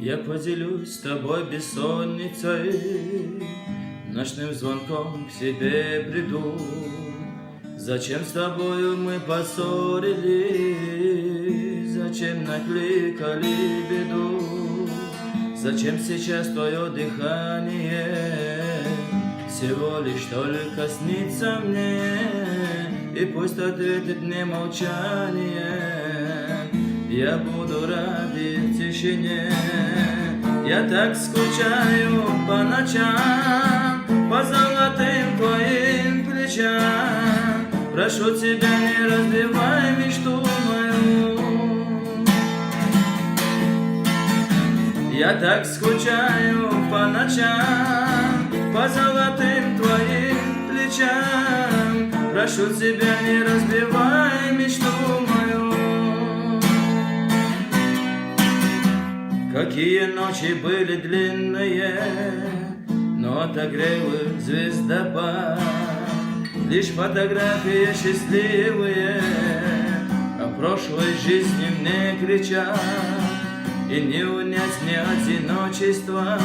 Я поделюсь с тобой бессонницей, ночным звонком к себе приду. Зачем с тобою мы поссорились? Зачем накликали беду? Зачем сейчас твое дыхание всего лишь только снится мне? И пусть ответит мне молчание, я буду ради в тишине. Я так скучаю по ночам, по золотым твоим плечам. Прошу тебя, не разбивай мечту мою. Я так скучаю по ночам, по золотым твоим плечам. Прошу тебя, не разбивай мечту мою. Какие ночи были длинные, но отогрел их звездопад. Лишь фотографии счастливые о прошлой жизни мне кричат. И не унять мне одиночество,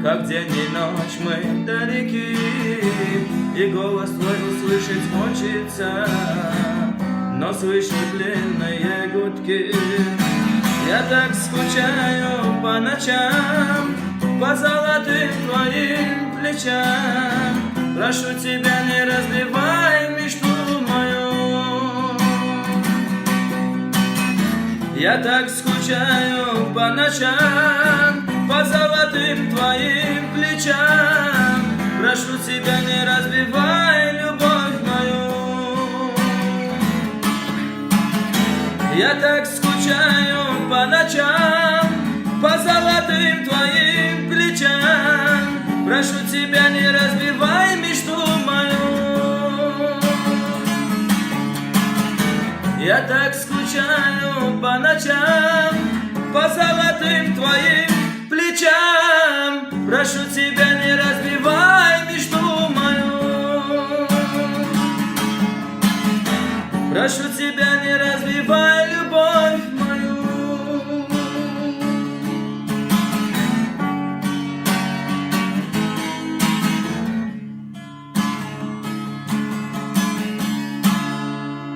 как день и ночь мы далеки. И голос твой услышать хочется, но слышу длинные гудки. Я так скучаю по ночам, по золотым твоим плечам. Прошу тебя, не разбивай мечту мою. Я так скучаю по ночам, по золотым твоим плечам. Прошу тебя, не разбивай любовь мою. Я так скучаю по ночам, по золотым твоим плечам. Прошу тебя, не разбивай мечту мою. Я так скучаю по ночам, по золотым твоим